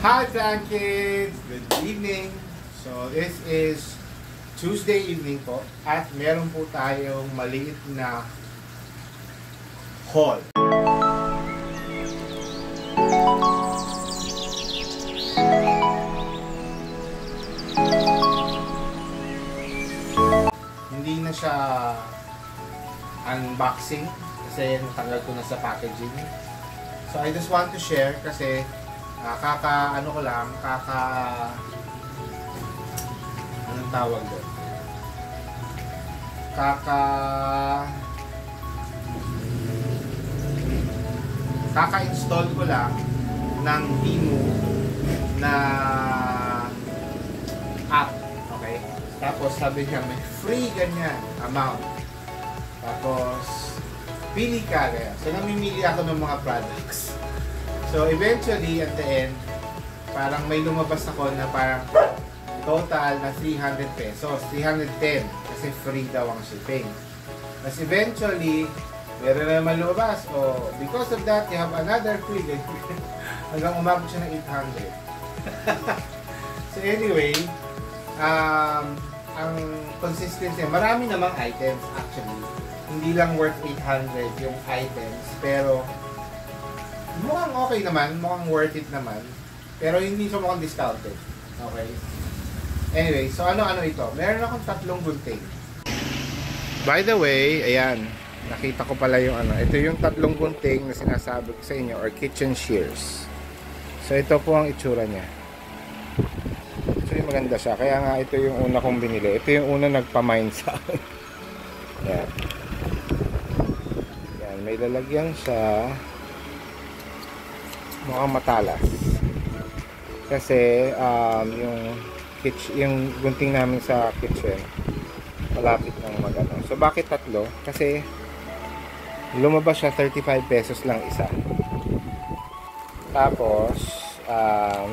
Hi Kids! Good evening! So this is Tuesday evening po at meron po tayong maliit na haul. Hindi na siya unboxing kasi natanggal ko na sa packaging. So I just want to share kasi anong tawag doon? Kaka-install ko lang ng Temu na app. Okay? Tapos sabi niya may free ganyan amount. Tapos pili ka kaya. So namimili ako ng mga products. So eventually at the end, parang may lumabas ako na parang total na 300 pesos, 310 kasi free daw ang shipping. Tapos eventually, meron na naman lumabas. Oh, because of that, you have another free. Hanggang umabot siya ng 800. So anyway, ang consistency, marami namang items actually. Hindi lang worth 800 yung items, pero mukhang okay naman, mukhang worth it naman. Pero hindi siya mukhang discounted. Okay? Anyway, so ano ito? Meron akong 3 gunting. By the way, ayan. Nakita ko pala yung ito yung 3 gunting na sinasabi ko sa inyo or kitchen shears. So ito po ang itsura niya. Actually maganda siya. Kaya nga ito yung una kong binili. Ito yung una nagpa-mine sa akin. Ayan. Ayan. May lalagyan siya. Mukhang matalas. Kasi yung gunting namin sa kitchen malapit ng magano. So bakit 3? Kasi lumabas siya 35 pesos lang isa. Tapos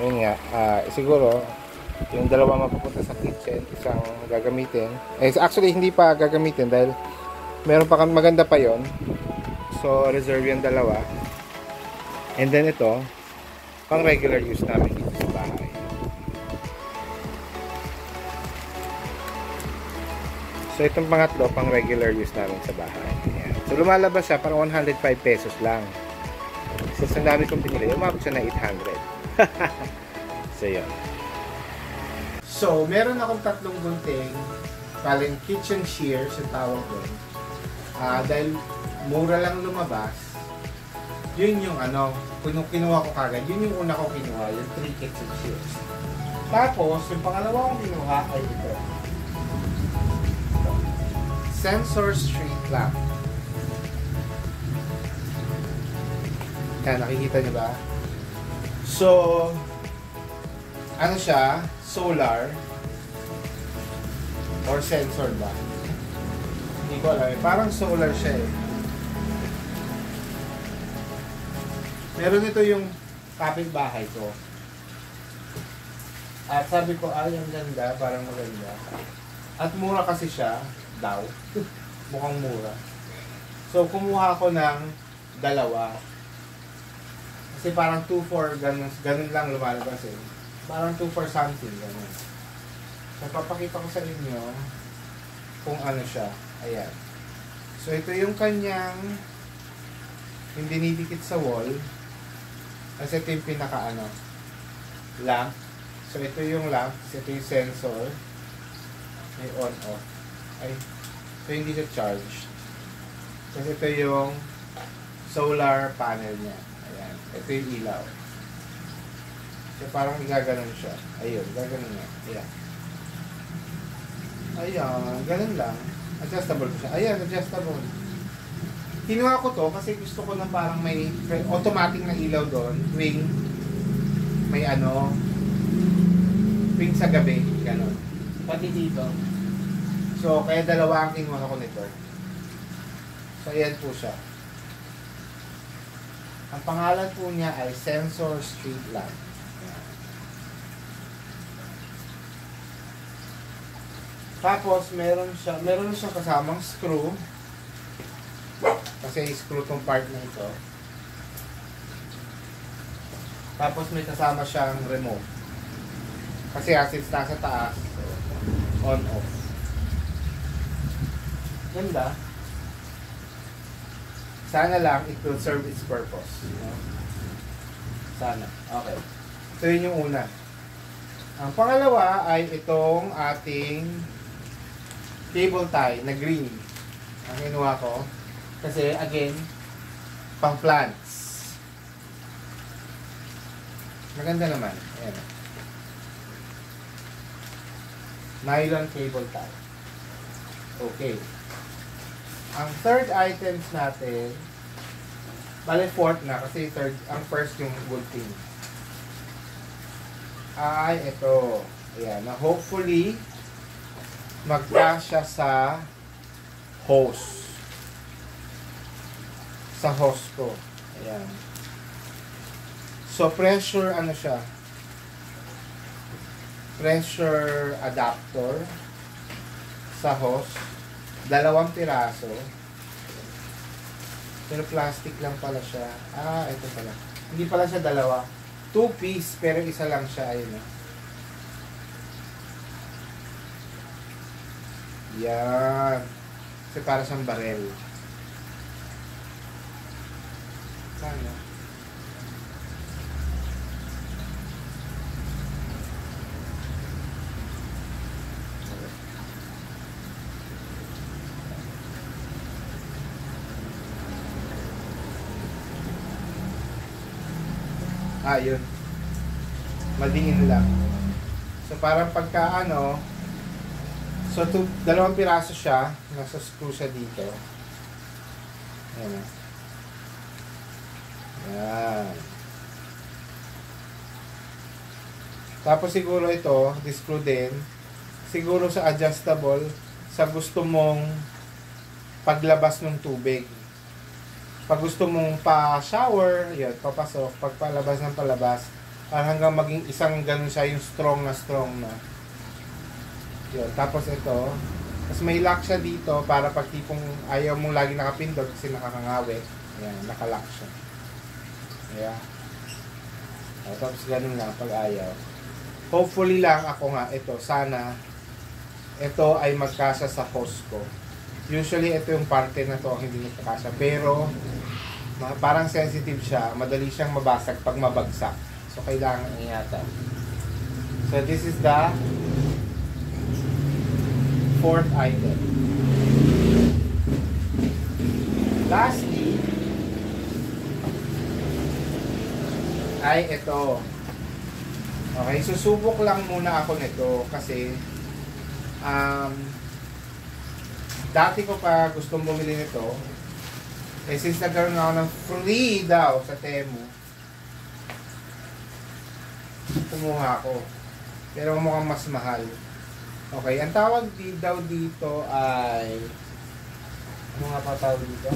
yun nga, siguro yung dalawa mapupunta sa kitchen, isang gagamitin. Actually hindi pa gagamitin dahil meron pa maganda pa yon. So reserve yung dalawa. And then ito, pang regular use namin dito sa bahay. So itong pangatlo, pang regular use namin sa bahay. Ayan. So lumalabas siya, parang 105 pesos lang. So sa dami kong pinili, umabot siya na 800. So yun. So meron akong 3 gunting, paling kitchen shears yung tawag doon. Dahil mura lang lumabas, yun yung kinuha ko kagad. Yun yung una ko kinuha, yung 3 kitchen shears. Tapos, yung pangalawa kong kinuha ay ito. Sensor street lamp. Yan, nakikita niyo ba? So, ano siya? Solar or sensor ba? Hindi ko alam. Parang solar siya eh. Meron ito yung kapitbahay ko. At sabi ko, ay, ang ganda, parang maganda. At mura kasi siya, daw. Mukhang mura. So, kumuha ko ng 2. Kasi parang 2 for ganun lang lumalabas eh. Parang 2 for something, ganun. So, papakita ko sa inyo kung ano siya. Ayan. So, ito yung kanyang yung dinidikit sa wall. Kasi ito yung pinaka lamp. So ito yung lamp, ito yung sensor. May on off. Ay, so hindi siya charged. Kasi ito yung solar panel niya. Ayan, ito yung ilaw. So parang igaganon siya. Ayun, gaganon niya. Ayan. Ayan, ganun lang. Adjustable siya. Ayan, adjustable. Kinuha ko to kasi gusto ko na parang may automatic na ilaw doon tuwing may tuwing sa gabi, gano'n. Pati dito. So, kaya 2 ang kinuha ko nito. So, ayan po siya. Ang pangalan po niya ay Sensor Street Lamp. Ayan. Tapos, meron siya kasamang screw. Kasi screw tong part na ito. Tapos may kasama siyang remote. Kasi since nasa taas, so, on off. Ganda. Sana lang it will serve its purpose. You know? Sana. Okay. Ito yun yung una. Ang pangalawa ay itong ating cable tie na green. Ang kinuha ko. Kasi again, pang plants. Maganda naman. Ayan. Nylon cable tie. Okay. Ang third items natin, bale fourth na kasi third, ang first yung wood thing. Ay, ito. Ayan, na hopefully magkasya sa hose. Sa hose ko. Ayan. So, pressure, ano siya? Pressure adapter sa hose. 2 piraso. Pero plastic lang pala siya. Ah, ito pala. Hindi pala siya 2. 2 piece, pero isa lang siya. Ayun. Yan. Kasi para siyang barel. Sana. Ah, yun. Madiin lang. So, parang pagka ano, so, 2 piraso siya. Nasa screw siya dito. Ayan. Ayan. Tapos siguro ito, screw din. Siguro sa adjustable, sa gusto mong paglabas ng tubig. Pag gusto mong pa-shower, yun, papasok. Pag palabas ng palabas, hanggang maging isang ganun siya, yung strong na. Yun, tapos ito. Tapos may lock siya dito para pag tipong ayaw mong lagi nakapindot kasi nakakangawi. Ayan, nakalock siya. Ayan. Tapos ganun lang pag ayaw. Hopefully lang ako nga, ito, sana, ito ay magkasya sa hose ko. Usually, ito yung parte na to ang hindi nagkakasya. Pero, parang sensitive siya. Madali siyang mabasag pag mabagsak. So, kailangan ingatan. So, this is the fourth item. Lastly, ay ito. Okay, susubok lang muna ako nito kasi dati ko pa gustong bumili nito. Eh, since nagkaroon ako ng free daw sa Temu, kumuha ako. Pero mukhang mas mahal. Okay, ang tawag daw dito ay... Ano nga pa tawag dito?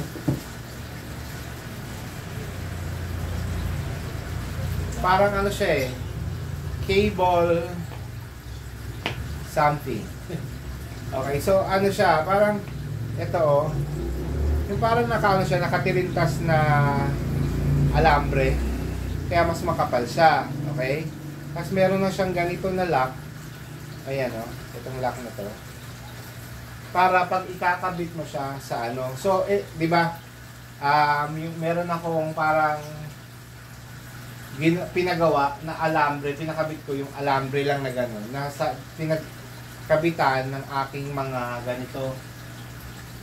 Parang ano siya eh. Cable something. Okay, so ano siya, parang ito oh, yung parang nakatirintas na alambre, kaya mas makapal siya, okay? Tapos meron na siyang ganito na lock, ayan oh, itong lock na to, para pag ikakabit mo siya sa ano, so di ba, meron akong parang pinagawa na alambre, pinakabit ko yung alambre lang na gano'n, nasa kabitan ng aking mga ganito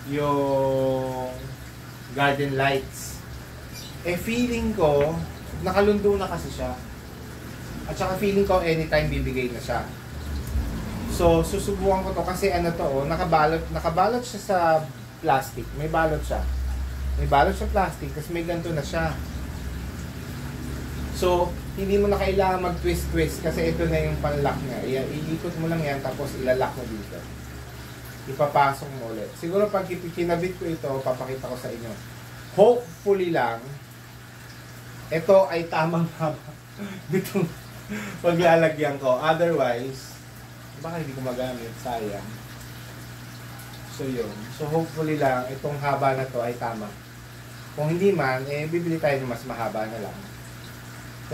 yung garden lights. Eh feeling ko nakalundo na kasi siya. At saka feeling ko anytime bibigay na siya. So susubukan ko to kasi ano to oh, nakabalot siya sa plastic. May balot siya. May balot sa plastic kasi may ganito na siya. So, hindi mo na kailangan mag-twist-twist kasi ito na yung pan-lock niya. Iikot mo lang yan tapos ilalak mo dito. Ipapasok mo ulit. Siguro pag kinabit ko ito, papakita ko sa inyo. Hopefully lang, ito ay tamang haba nitong paglalagyan ko. Otherwise, baka hindi ko magamit. Sayang. So, yun. So, hopefully lang, itong haba na to ay tama. Kung hindi man, bibili tayo ng mas mahaba na lang.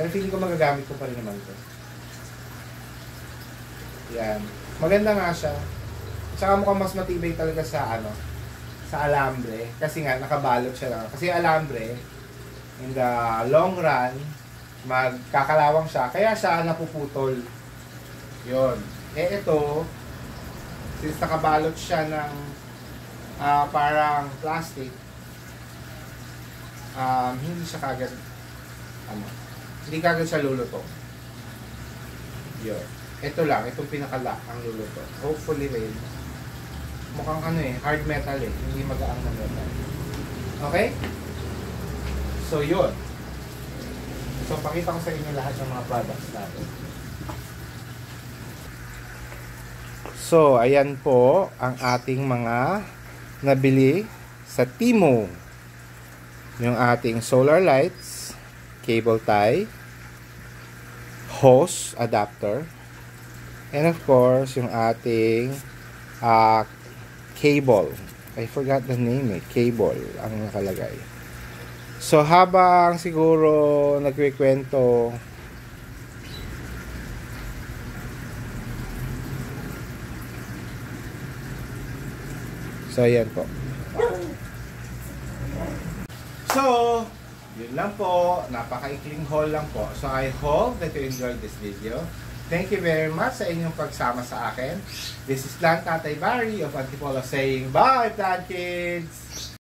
Pero feeling ko magagamit ko pa rin naman ito. Yan. Maganda nga siya. Tsaka mukhang mas matibay talaga sa ano, sa alambre. Kasi nga, nakabalot siya lang. Kasi alambre, in the long run, magkakalawang siya. Kaya siya napuputol. Yun. Eh ito, since nakabalot siya ng parang plastic, hindi siya kagad, hindi kagad siya lulutong. Yun. Ito lang, itong pinaka-lock ang luluto. Hopefully, rin. Mukhang hard metal hindi magaang na metal. Okay? So, yun. So, pakita ko sa inyo lahat ng mga products natin. So, ayan po ang ating mga nabili sa Temu. Yung ating solar lights, cable tie, hose adapter, and of course, yung ating cable. I forgot the name cable ang nakalagay. So, habang siguro nagkikwento, so, ayan po. So, yun lang po. Napaka-ikling haul lang po. So, I hope that you enjoyed this video. Thank you very much sa inyong pagsama sa akin. This is Plant Tatay Barry of Antipolo saying, bye, Plant Kids!